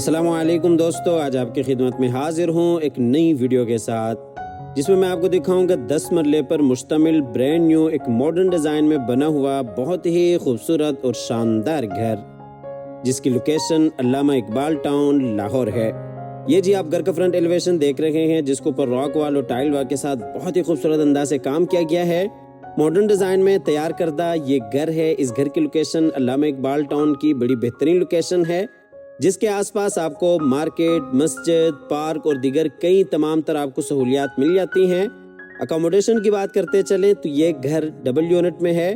अस्सलामुअलैकुम दोस्तों, आज आपकी खिदमत में हाजिर हूँ एक नई वीडियो के साथ जिसमें मैं आपको दिखाऊंगा 10 मरले पर मुश्तमिल ब्रांड न्यू एक मॉडर्न डिज़ाइन में बना हुआ बहुत ही खूबसूरत और शानदार घर, जिसकी लोकेशन अल्लामा इकबाल टाउन लाहौर है। ये जी आप घर का फ्रंट एलिवेशन देख रहे हैं, जिसके ऊपर रॉक वॉल और टाइल वर्क के साथ बहुत ही खूबसूरत अंदाज से काम किया गया है। मॉडर्न डिज़ाइन में तैयार करदा ये घर है। इस घर की लोकेशन अल्लामा इकबाल टाउन की बड़ी बेहतरीन लोकेशन है, जिसके आसपास आपको मार्केट, मस्जिद, पार्क और दीगर कई तमाम तरह आपको सहूलियात मिल जाती हैं। अकोमोडेशन की बात करते चलें तो ये घर डबल यूनिट में है।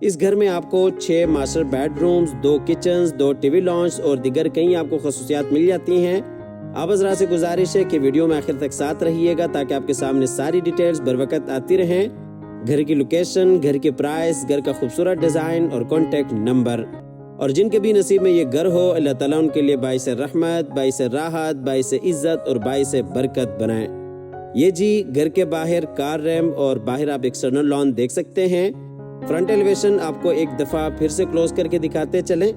इस घर में आपको 6 master bedrooms, 2 kitchens, 2 TV launch और दीगर कई आपको खसूसियात मिल जाती हैं। आप हज़रात से गुजारिश है कि वीडियो में आखिर तक साथ रहिएगा ताकि आपके सामने सारी डिटेल्स बर वक्त आती रहें। घर की लोकेशन, घर के प्राइस, घर का खूबसूरत डिज़ाइन और कॉन्टेक्ट नंबर, और जिनके भी नसीब में ये घर हो, अल्लाह ताला उनके लिए बाइस रहमत, बाइस राहत, बाइस इज्जत और बाइस बरकत बनाए। ये जी घर के बाहर कार रैम्प और बाहर आप एक्सटर्नल लॉन देख सकते हैं। फ्रंट एलिवेशन आपको एक दफ़ा फिर से क्लोज करके दिखाते चलें।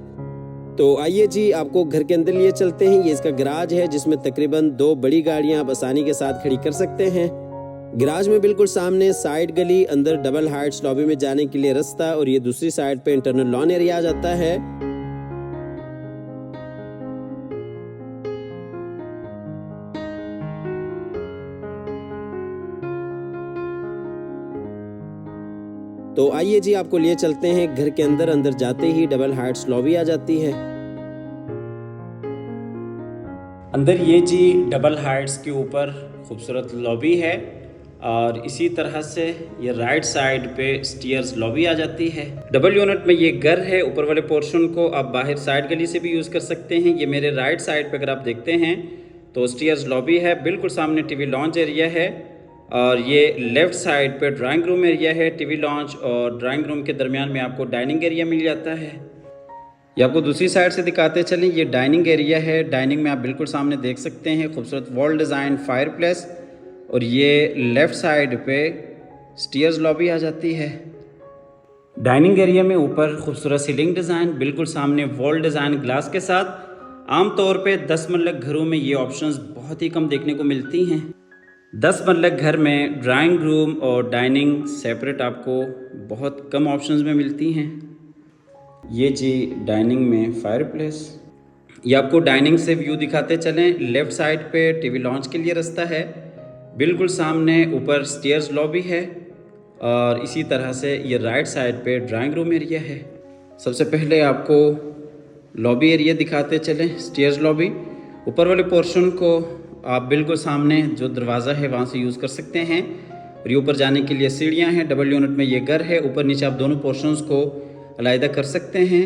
तो आइए जी आपको घर के अंदर लिए चलते हैं। ये इसका गराज है, जिसमें तकरीबन 2 बड़ी गाड़ियां आप आसानी के साथ खड़ी कर सकते हैं। गराज में बिल्कुल सामने साइड गली, अंदर डबल हाइट्स लॉबी में जाने के लिए रास्ता, और ये दूसरी साइड पे इंटरनल लॉन एरिया आ जाता है। तो आइए जी आपको लिए चलते हैं घर के अंदर। अंदर जाते ही डबल हाइट्स लॉबी आ जाती है। अंदर ये जी डबल हाइट्स के ऊपर खूबसूरत लॉबी है, और इसी तरह से ये राइट साइड पे स्टीयर्स लॉबी आ जाती है। डबल यूनिट में ये घर है। ऊपर वाले पोर्शन को आप बाहर साइड गली से भी यूज़ कर सकते हैं। ये मेरे राइट साइड पे अगर आप देखते हैं तो स्टीयर्स लॉबी है, बिल्कुल सामने टीवी लॉन्च एरिया है, और ये लेफ़्ट साइड पे ड्राइंग रूम एरिया है। टीवी लॉन्च और ड्राइंग रूम के दरमियान में आपको डाइनिंग एरिया मिल जाता है। ये आपको दूसरी साइड से दिखाते चलें। ये डाइनिंग एरिया है। डाइनिंग में आप बिल्कुल सामने देख सकते हैं खूबसूरत वॉल डिज़ाइन फायर प्लेस, और ये लेफ़्ट साइड पे स्टीयर्स लॉबी आ जाती है। डाइनिंग एरिया में ऊपर खूबसूरत सीलिंग डिज़ाइन, बिल्कुल सामने वॉल डिज़ाइन ग्लास के साथ। आमतौर पे 10 मरलक घरों में ये ऑप्शंस बहुत ही कम देखने को मिलती हैं। 10 मरलक घर में ड्राइंग रूम और डाइनिंग सेपरेट आपको बहुत कम ऑप्शंस में मिलती हैं। ये जी डाइनिंग में फायर प्लेस। ये आपको डाइनिंग से व्यू दिखाते चलें। लेफ़्ट साइड पे टीवी लॉन्च के लिए रास्ता है, बिल्कुल सामने ऊपर स्टेयर्स लॉबी है, और इसी तरह से ये राइट साइड पे ड्राइंग रूम एरिया है। सबसे पहले आपको लॉबी एरिया दिखाते चलें। स्टेयर्स लॉबी, ऊपर वाले पोर्शन को आप बिल्कुल सामने जो दरवाज़ा है वहाँ से यूज़ कर सकते हैं, और ये ऊपर जाने के लिए सीढ़ियाँ हैं। डबल यूनिट में ये घर है। ऊपर नीचे आप दोनों पोर्शंस को अलहदा कर सकते हैं,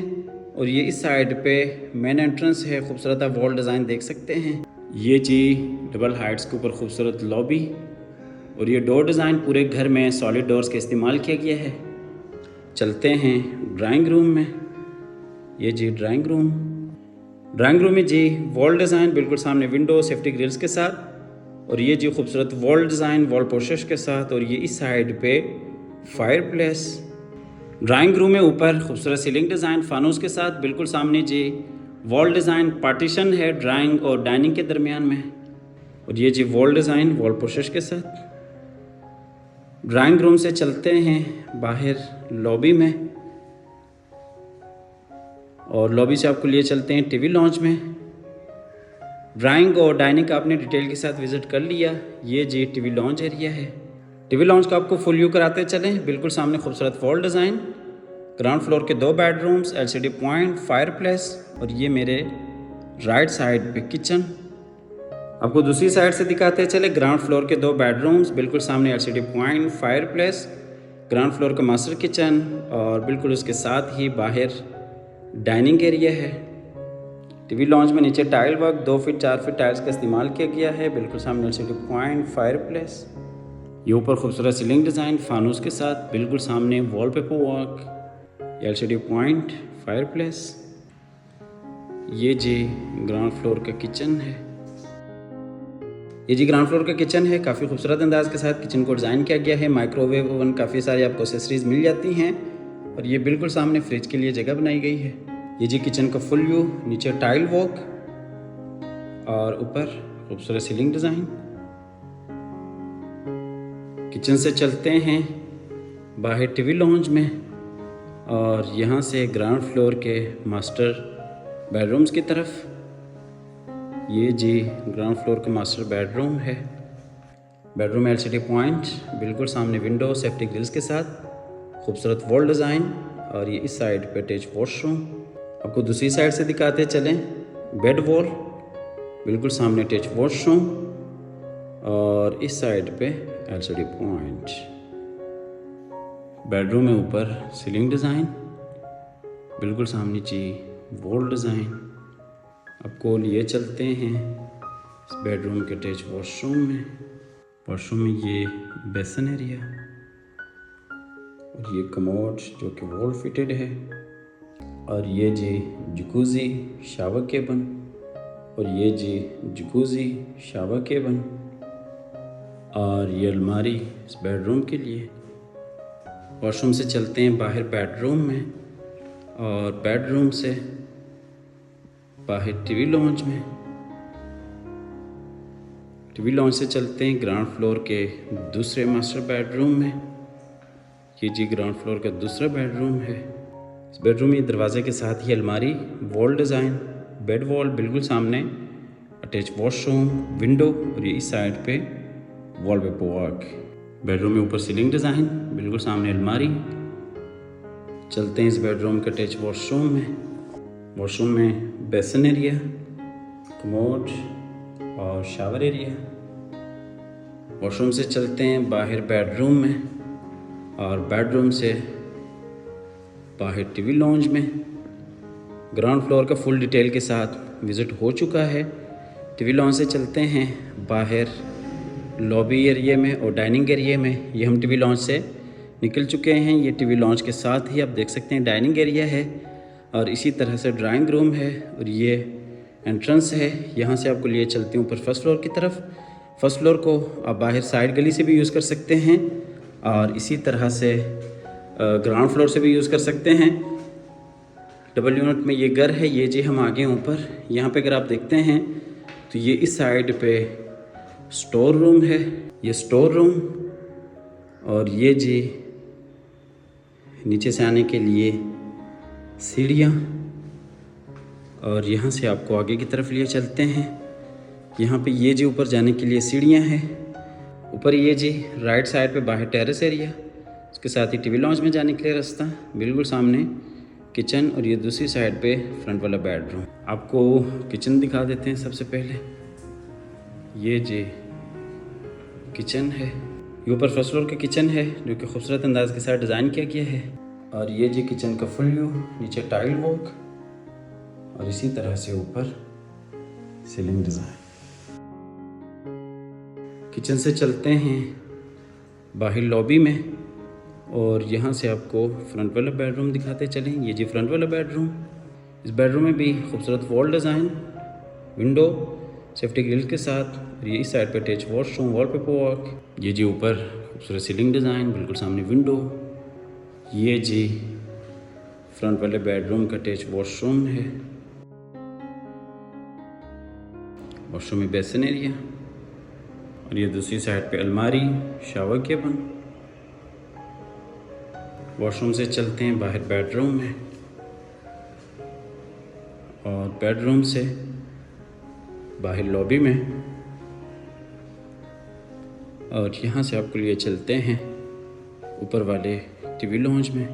और ये इस साइड पे मेन एंट्रेंस है। खूबसूरत आप वॉल डिज़ाइन देख सकते हैं। ये जी डबल हाइट्स के ऊपर खूबसूरत लॉबी, और ये डोर डिज़ाइन पूरे घर में सॉलिड डोर्स का इस्तेमाल किया गया है। चलते हैं ड्राइंग रूम में। ये जी ड्राइंग रूम। ड्राइंग रूम में जी वॉल डिज़ाइन, बिल्कुल सामने विंडो सेफ्टी ग्रिल्स के साथ, और ये जी खूबसूरत वॉल डिज़ाइन वॉल पोर्शेस के साथ, और ये इस साइड पे फायर प्लेस। ड्राइंग रूम में ऊपर खूबसूरत सीलिंग डिज़ाइन फानूस के साथ, बिल्कुल सामने जी वॉल डिज़ाइन पार्टीशन है ड्राइंग और डाइनिंग के दरमियान में, और ये जी वॉल डिज़ाइन वॉल पोर्शेस के साथ। ड्राइंग रूम से चलते हैं बाहर लॉबी में, और लॉबी से आपको लिए चलते हैं टीवी लॉन्च में। ड्राइंग और डाइनिंग का आपने डिटेल के साथ विज़िट कर लिया। ये जी टीवी लॉन्च एरिया है। टीवी लॉन्च का आपको फुल व्यू कराते चलें। बिल्कुल सामने खूबसूरत वॉल डिज़ाइन, ग्राउंड फ्लोर के 2 bedrooms, LCD point, fire place, और ये मेरे राइट साइड पे किचन। आपको दूसरी साइड से दिखाते चले। ग्राउंड फ्लोर के 2 बेडरूम्स, बिल्कुल सामने LCD point, fire place, ground floor का मास्टर किचन, और बिल्कुल उसके साथ ही बाहर डाइनिंग एरिया है। टीवी लॉन्च में नीचे tile work 2 feet 4 feet tiles का इस्तेमाल किया गया है। बिल्कुल सामने LCD पॉइंट, फायर प्लेस। ये ऊपर खूबसूरत सीलिंग डिज़ाइन फानूस के साथ, बिल्कुल सामने wallpaper work, LCD point, fire place. ये जी ग्राउंड फ्लोर का किचन है। ये जी ग्राउंड फ्लोर का किचन है। काफ़ी खूबसूरत अंदाज के साथ किचन को डिज़ाइन किया गया है। माइक्रोवेव ओवन, काफ़ी सारी आपको एक्सेसरीज मिल जाती हैं, और ये बिल्कुल सामने फ्रिज के लिए जगह बनाई गई है। ये जी किचन का फुल व्यू। नीचे टाइल वॉक, और ऊपर खूबसूरत सीलिंग डिज़ाइन। किचन से चलते हैं बाहर टीवी लॉन्ज में और यहाँ से ग्राउंड फ्लोर के मास्टर बेडरूम्स की तरफ। ये जी ग्राउंड फ्लोर का मास्टर बेडरूम है। बेडरूम एलसीडी पॉइंट, बिल्कुल सामने विंडो, सेफ्टी ग्रिल्स के साथ, खूबसूरत वॉल डिज़ाइन। और ये इस साइड पे अटैच वॉशरूम। आपको दूसरी साइड से दिखाते चलें। बेड वॉल, बिल्कुल सामने अटैच वॉशरूम और इस साइड पे एलसीडी पॉइंट। बेडरूम में ऊपर सीलिंग डिज़ाइन, बिल्कुल सामने जी वॉल डिज़ाइन। आपको लिए चलते हैं इस बेडरूम के अटैच वॉशरूम में। वॉशरूम में ये बेसन एरिया और ये कमोड जो कि वॉल फिटेड है। और ये जी जकूज़ी शावर केबिन और ये जी जकूज़ी शावर केबिन। और ये अलमारी इस बेडरूम के लिए। वॉशरूम से चलते हैं बाहर बेडरूम में और बेडरूम से बाहर टीवी लॉन्ज में। टीवी लॉन्ज से चलते हैं ग्राउंड फ्लोर के दूसरे मास्टर बेडरूम में। ये जी ग्राउंड फ्लोर का दूसरा बेडरूम है। इस बेडरूम में दरवाजे के साथ ही अलमारी, वॉल डिज़ाइन, बेड वॉल बिल्कुल सामने, अटैच वॉशरूम, विंडो और ये इस साइड पे वॉलपेपर वर्क। बेडरूम में ऊपर सीलिंग डिज़ाइन, बिल्कुल सामने अलमारी। चलते हैं इस बेडरूम के अटैच वॉशरूम में। वॉशरूम में बेसन एरिया, कमोड और शावर एरिया। वॉशरूम से चलते हैं बाहर बेडरूम में और बेडरूम से बाहर टीवी लॉन्ज में। ग्राउंड फ्लोर का फुल डिटेल के साथ विज़िट हो चुका है। टीवी लॉन्ज से चलते हैं बाहर लॉबी एरिया में और डाइनिंग एरिया में। ये हम टीवी लॉन्ज से निकल चुके हैं। ये टीवी लॉन्ज के साथ ही आप देख सकते हैं डाइनिंग एरिया है और इसी तरह से ड्राइंग रूम है और ये एंट्रेंस है। यहाँ से आपको लिए चलते हैं ऊपर फर्स्ट फ्लोर की तरफ। फर्स्ट फ्लोर को आप बाहर साइड गली से भी यूज़ कर सकते हैं और इसी तरह से ग्राउंड फ्लोर से भी यूज़ कर सकते हैं। डबल यूनिट में ये घर है। ये जी हम आगे ऊपर यहाँ पे अगर आप देखते हैं तो ये इस साइड पे स्टोर रूम है। ये स्टोर रूम और ये जी नीचे से आने के लिए सीढ़ियाँ और यहाँ से आपको आगे की तरफ लिए चलते हैं। यहाँ पे ये जी ऊपर जाने के लिए सीढ़ियाँ हैं। ऊपर ये जी राइट साइड पे बाहर टेरेस एरिया, उसके साथ ही टीवी लॉन्ज में जाने के लिए रास्ता, बिल्कुल सामने किचन और ये दूसरी साइड पे फ्रंट वाला बेडरूम। आपको किचन दिखा देते हैं। सबसे पहले ये जी किचन है। ये ऊपर फर्स्ट फ्लोर का किचन है जो कि खूबसूरत अंदाज के साथ डिज़ाइन किया गया है। और ये जी किचन का फुल व्यू, नीचे टाइल वर्क और इसी तरह से ऊपर सीलिंग डिज़ाइन। किचन से चलते हैं बाहर लॉबी में और यहाँ से आपको फ्रंट वाला बेडरूम दिखाते चलें। ये जी फ्रंट वाला बेडरूम। इस बेडरूम में भी खूबसूरत wall design, window, safety grill के साथ और ये इस साइड पे अटैच वॉशरूम, वॉलपेपर वर्क। ये जी ऊपर खूबसूरत सीलिंग डिज़ाइन, बिल्कुल सामने विंडो। ये जी फ्रंट वाले बेडरूम का अटैच वॉशरूम है। वॉशरूम में बेसन एरिया और ये दूसरी साइड पे अलमारी, शावर केबिन। वॉशरूम से चलते हैं बाहर बेडरूम में और बेडरूम से बाहर लॉबी में और यहाँ से आपको लिए चलते हैं ऊपर वाले टीवी लॉन्ज में।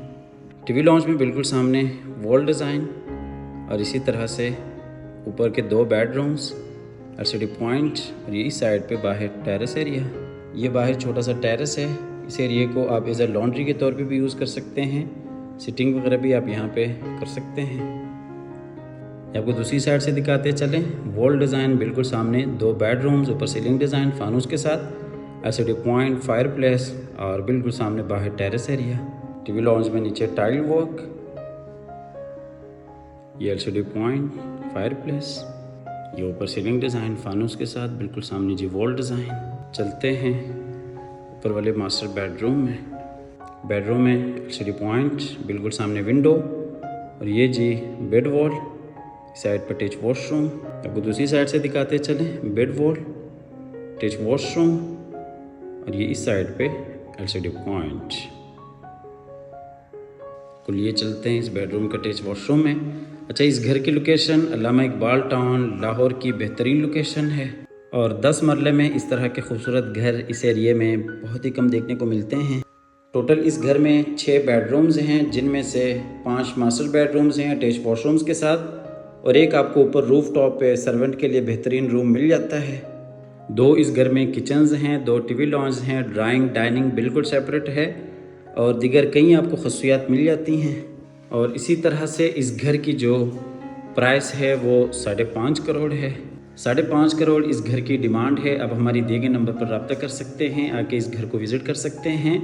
टीवी लॉन्ज में बिल्कुल सामने वॉल डिज़ाइन और इसी तरह से ऊपर के 2 बेडरूम्स, एलसीडी पॉइंट और ये इस साइड पे बाहर टेरेस एरिया। ये बाहर छोटा सा टेरेस है। इस एरिया को आप एज ए लॉन्ड्री के तौर पे भी यूज़ कर सकते हैं। सिटिंग वगैरह भी आप यहाँ पे कर सकते हैं। आपको दूसरी साइड से दिखाते चलें। वॉल डिज़ाइन बिल्कुल सामने 2 बेडरूम्स, ऊपर सीलिंग डिज़ाइन फानूस के साथ, एलसीडी पॉइंट, फायर प्लेस और बिल्कुल सामने बाहर टेरेस एरिया। टीवी लॉन्ज में नीचे टाइल वर्क, ये एलसीडी पॉइंट, फायर प्लेस, ये ऊपर सीलिंग डिज़ाइन फानूस के साथ, बिल्कुल सामने जी वॉल डिज़ाइन। चलते हैं ऊपर वाले मास्टर बेडरूम में। बेडरूम में एलसीडी पॉइंट, बिल्कुल सामने विंडो और ये जी बेड वॉल, साइड पर अटैच वॉशरूम। आपको दूसरी साइड से दिखाते चलें, बेड वॉल, अटैच वॉशरूम, और ये इस साइड पे एलसीडी पॉइंट। तो लिए चलते हैं इस बेडरूम का अटैच वॉशरूम में। अच्छा, इस घर की लोकेशन अल्लामा इकबाल टाउन लाहौर की बेहतरीन लोकेशन है और 10 मरले में इस तरह के खूबसूरत घर इस एरिए में बहुत ही कम देखने को मिलते हैं। टोटल इस घर में 6 बेडरूम्स हैं, जिनमें से 5 मास्टर बेडरूम्स हैं अटैच वॉशरूम्स के साथ, और एक आपको ऊपर रूफ टॉप पे सर्वेंट के लिए बेहतरीन रूम मिल जाता है। 2 इस घर में किचन्स हैं, 2 टीवी लॉन्ज हैं, ड्राइंग डाइनिंग बिल्कुल सेपरेट है और दीगर कई आपको खसूसियात मिल जाती हैं। और इसी तरह से इस घर की जो प्राइस है वो 5.5 करोड़ है। 5.5 करोड़ इस घर की डिमांड है। अब हमारी दिए गए नंबर पर रब्ता कर सकते हैं, आके इस घर को विज़िट कर सकते हैं।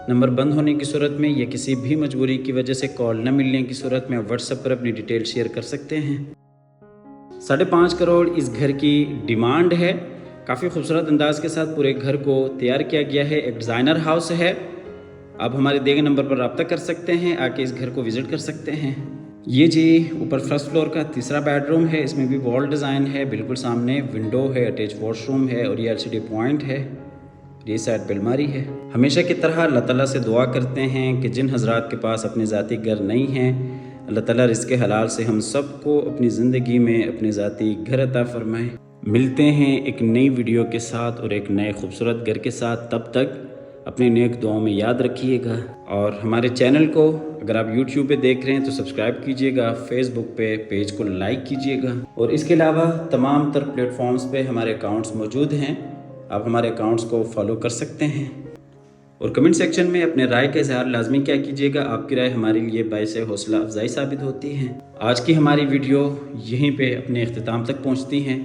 नंबर बंद होने की सूरत में या किसी भी मजबूरी की वजह से कॉल न मिलने की सूरत में व्हाट्सएप पर अपनी डिटेल शेयर कर सकते हैं। 5.5 करोड़ इस घर की डिमांड है। काफ़ी खूबसूरत अंदाज के साथ पूरे घर को तैयार किया गया है। एक डिज़ाइनर हाउस है। आप हमारे दिए गए नंबर पर रब्ता कर सकते हैं, आके इस घर को विज़िट कर सकते हैं। ये जी ऊपर फर्स्ट फ्लोर का तीसरा बेडरूम है। इसमें भी वॉल डिज़ाइन है, बिल्कुल सामने विंडो है, अटैच वॉशरूम है और ये एलसीडी पॉइंट है। ये साइड पे अलमारी है। हमेशा की तरह अल्लाह ताला से दुआ करते हैं कि जिन हजरात के पास अपने ज़ाती घर नहीं हैं, अल्लाह ताला रिज़्क़ हलाल से हम सबको अपनी ज़िंदगी में अपने ज़ाती घर अता फरमाए। मिलते हैं एक नई वीडियो के साथ और एक नए खूबसूरत घर के साथ। तब तक अपनी नेक दुआओं में याद रखिएगा और हमारे चैनल को अगर आप YouTube पे देख रहे हैं तो सब्सक्राइब कीजिएगा, फेसबुक पे पेज को लाइक कीजिएगा और इसके अलावा तमाम तर प्लेटफॉर्म्स पे हमारे अकाउंट्स मौजूद हैं। आप हमारे अकाउंट्स को फॉलो कर सकते हैं और कमेंट सेक्शन में अपने राय का इजहार लाजमी क्या कीजिएगा। आपकी राय हमारे लिए बाइस हौसला अफजाई साबित होती है। आज की हमारी वीडियो यहीं पे अपने अख्तिताम तक पहुंचती हैं।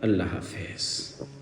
अल्लाह हाफिज़।